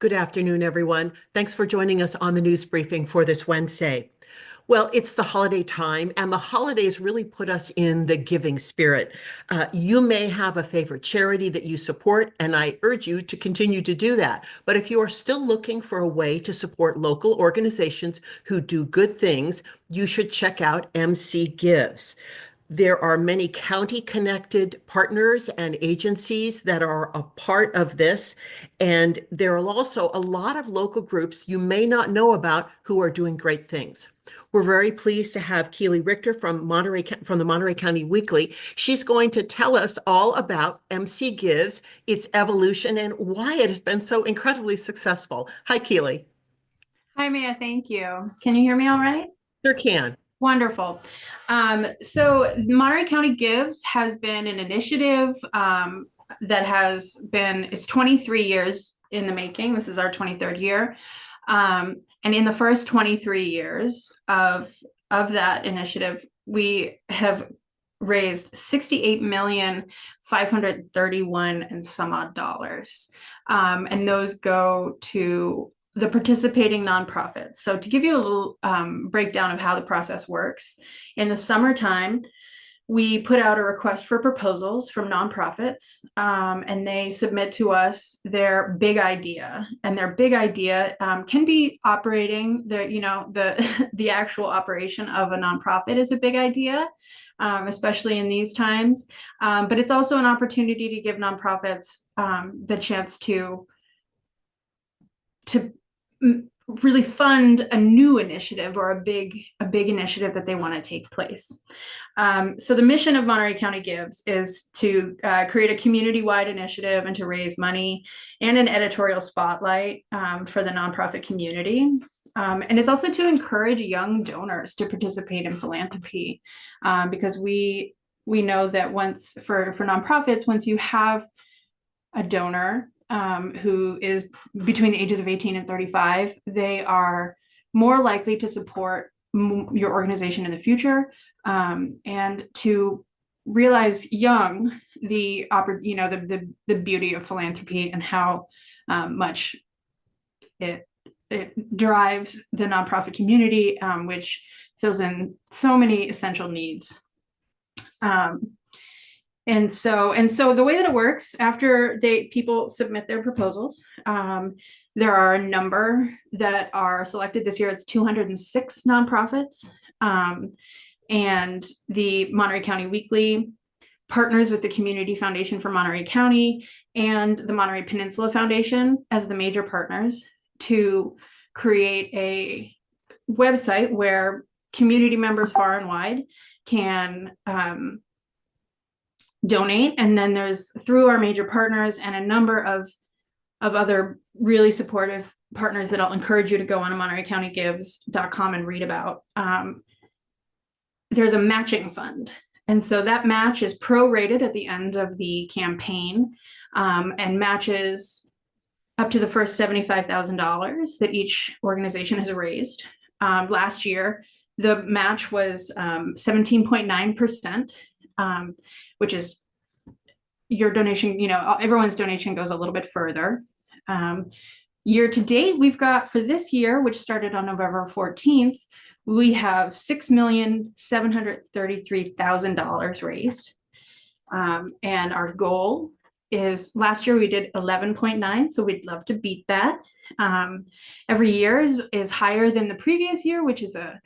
Good afternoon, everyone. Thanks for joining us on the news briefing for this Wednesday. Well, it's the holiday time, and the holidays really put us in the giving spirit. You may have a favorite charity that you support, and I urge you to continue to do that. But if you are still looking for a way to support local organizations who do good things, you should check out MC Gives. There are many county-connected partners and agencies that are a part of this, and there are also a lot of local groups you may not know about who are doing great things. We're very pleased to have Keely Richter from the Monterey County Weekly. She's going to tell us all about MC Gives, its evolution, and why it has been so incredibly successful. Hi, Keely. Hi, Mia. Thank you. Can you hear me all right? Sure can. Wonderful. So Monterey County Gives has been an initiative that it's 23 years in the making. This is our 23rd year. And in the first 23 years of that initiative, we have raised 68,531 and some odd dollars. And those go to the participating nonprofits. So to give you a little breakdown of how the process works, in the summertime, we put out a request for proposals from nonprofits, and they submit to us their big idea. And their big idea can be operating the actual operation of a nonprofit is a big idea, especially in these times. But it's also an opportunity to give nonprofits the chance to really fund a new initiative or a big initiative that they want to take place. So the mission of Monterey County Gives is to create a community-wide initiative and to raise money and an editorial spotlight for the nonprofit community. And it's also to encourage young donors to participate in philanthropy, because we know that for nonprofits, once you have a donor who is between the ages of 18 and 35, they are more likely to support your organization in the future, and to realize young the beauty of philanthropy and how much it drives the nonprofit community, which fills in so many essential needs. And so the way that it works, after people submit their proposals, there are a number that are selected. This year it's 206 nonprofits, and the Monterey County Weekly partners with the Community Foundation for Monterey County and the Monterey Peninsula Foundation as the major partners to create a website where community members far and wide can donate. And then there's, through our major partners and a number of other really supportive partners that I'll encourage you to go on to MontereyCountyGives.com and read about, there's a matching fund. And so that match is prorated at the end of the campaign, and matches up to the first $75,000 that each organization has raised. Last year, the match was 17.9%. Which is your donation, everyone's donation goes a little bit further. Year to date, we've got for this year, which started on November 14th, we have $6,733,000 raised. And our goal is, last year we did 11.9, so we'd love to beat that. Every year is higher than the previous year, which is a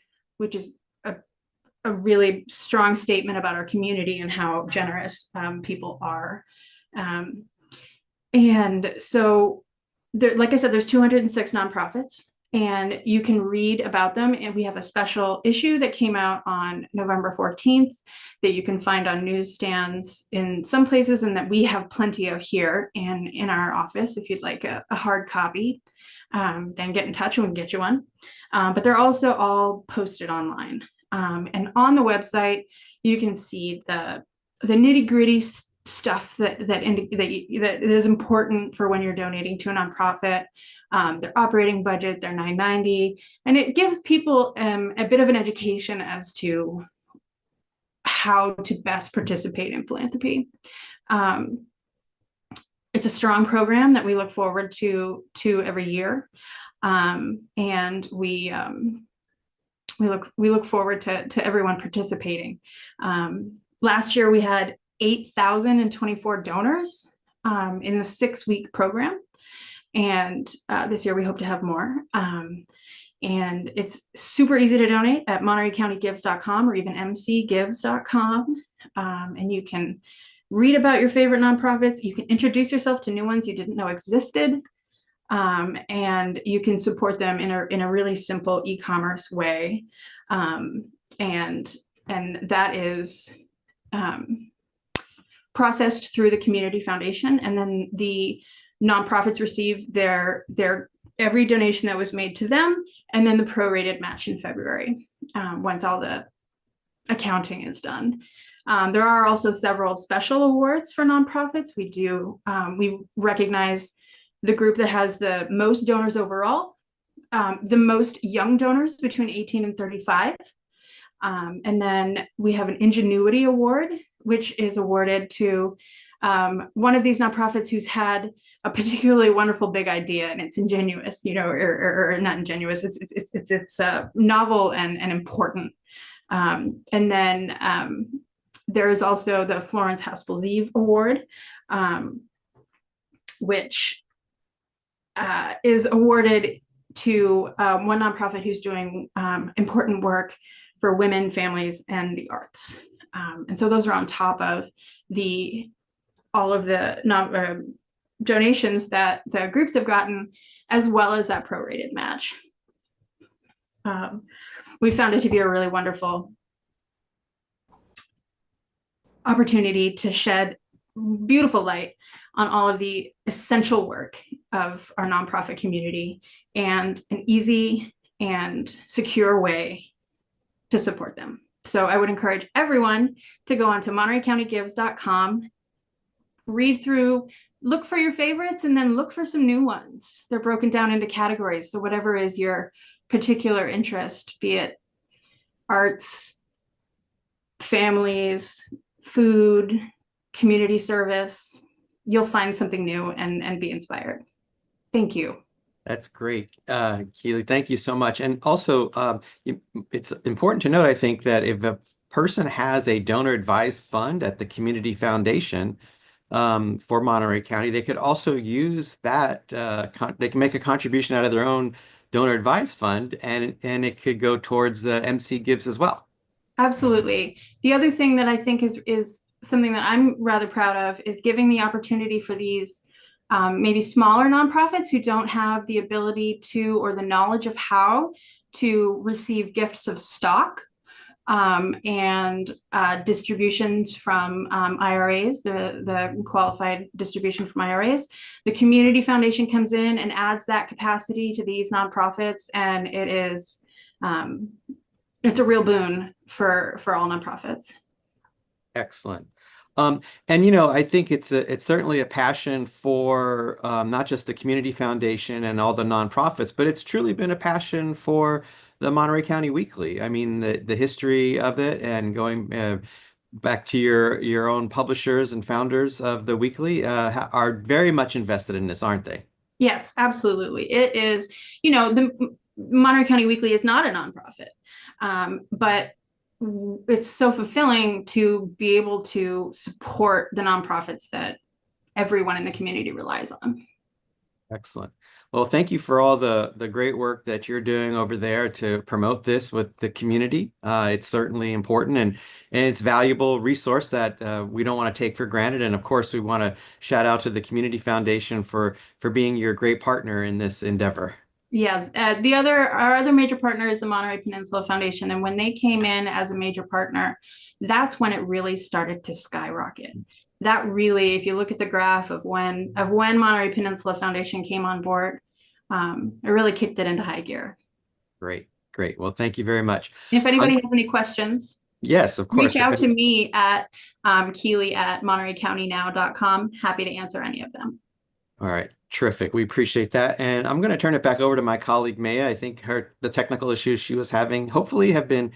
really strong statement about our community and how generous people are. And so, like I said, there's 206 nonprofits, and you can read about them. And we have a special issue that came out on November 14th that you can find on newsstands in some places, and that we have plenty of here in our office. If you'd like a hard copy, then get in touch and we can get you one. But they're also all posted online. And on the website, you can see the nitty-gritty stuff that is important for when you're donating to a nonprofit. Their operating budget, their 990, and it gives people a bit of an education as to how to best participate in philanthropy. it's a strong program that we look forward to every year. And we look forward to everyone participating. Last year we had 8,024 donors in the 6-week program, and this year we hope to have more. And it's super easy to donate at MontereyCountyGives.com or even mcgives.com. And you can read about your favorite nonprofits. You can introduce yourself to new ones you didn't know existed. And you can support them in a really simple e-commerce way. And that is processed through the Community Foundation. And then the nonprofits receive their every donation that was made to them, and then the prorated match in February, once all the accounting is done. There are also several special awards for nonprofits. We recognize the group that has the most donors overall, the most young donors between 18 and 35. And then we have an Ingenuity Award, which is awarded to one of these nonprofits who's had a particularly wonderful big idea, and it's ingenious, or not ingenious. It's novel and important. And then there is also the Florence Haspel-Zeev Award, which is awarded to one nonprofit who's doing important work for women, families, and the arts. And so those are on top of all of the donations that the groups have gotten, as well as that prorated match. We found it to be a really wonderful opportunity to shed beautiful light on all of the essential work of our nonprofit community, and an easy and secure way to support them. So I would encourage everyone to go on to MontereyCountyGives.com, read through, look for your favorites, and then look for some new ones. They're broken down into categories. So whatever is your particular interest, be it arts, families, food, community service, you'll find something new and be inspired. Thank you. That's great, Keely. Thank you so much. And also, it's important to note, I think, that if a person has a donor advised fund at the Community Foundation for Monterey County, they could also use that. They can make a contribution out of their own donor advised fund, and it could go towards the MC Gives as well. Absolutely. The other thing that I think is something that I'm rather proud of is giving the opportunity for these maybe smaller nonprofits who don't have the ability to, or the knowledge of how to receive gifts of stock and distributions from IRAs, the qualified distribution from IRAs. The Community Foundation comes in and adds that capacity to these nonprofits, and it's a real boon for all nonprofits. Excellent. And I think it's certainly a passion for not just the Community Foundation and all the nonprofits, but it's truly been a passion for the Monterey County Weekly. I mean, the history of it, and going back to your own publishers and founders of the Weekly are very much invested in this, aren't they? Yes, absolutely. It is. The Monterey County Weekly is not a nonprofit, but it's so fulfilling to be able to support the nonprofits that everyone in the community relies on. Excellent. Well, thank you for all the great work that you're doing over there to promote this with the community. It's certainly important, and it's a valuable resource that we don't want to take for granted. And of course, we want to shout out to the Community Foundation for being your great partner in this endeavor. Yeah, our other major partner is the Monterey Peninsula Foundation, and when they came in as a major partner, that's when it really started to skyrocket. That really, if you look at the graph of when Monterey Peninsula Foundation came on board, it really kicked it into high gear. Great. Well, thank you very much. And if anybody has any questions, yes, of course, reach out to me at Keely at MontereyCountyNow.com. Happy to answer any of them. All right. Terrific. We appreciate that. And I'm going to turn it back over to my colleague, Maya. I think the technical issues she was having hopefully have been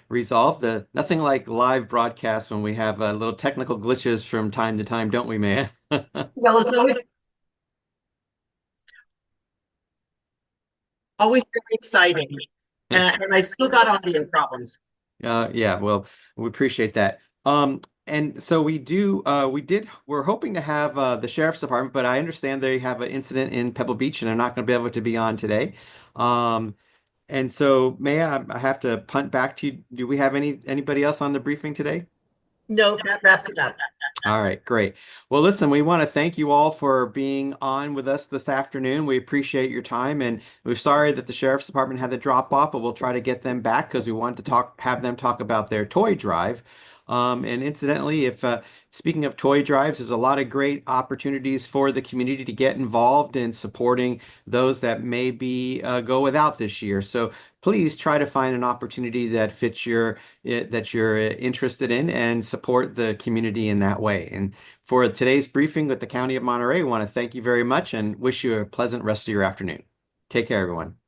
resolved. Nothing like live broadcast when we have little technical glitches from time to time, don't we, Maya? Well, Always very exciting. And I've still got audio problems. Yeah, well, we appreciate that. And so we're hoping to have the sheriff's department, but I understand they have an incident in Pebble Beach and they're not going to be able to be on today. Um, and so I have to punt back to you. Do we have anybody else on the briefing today? No, that wraps it up. All right, great. Well, listen, we want to thank you all for being on with us this afternoon. We appreciate your time, and we're sorry that the sheriff's department had to drop off, but we'll try to get them back because we wanted to have them talk about their toy drive. And incidentally, if speaking of toy drives, there's a lot of great opportunities for the community to get involved in supporting those that maybe go without this year. So please try to find an opportunity that fits that you're interested in and support the community in that way. And for today's briefing with the County of Monterey, I want to thank you very much and wish you a pleasant rest of your afternoon. Take care, everyone.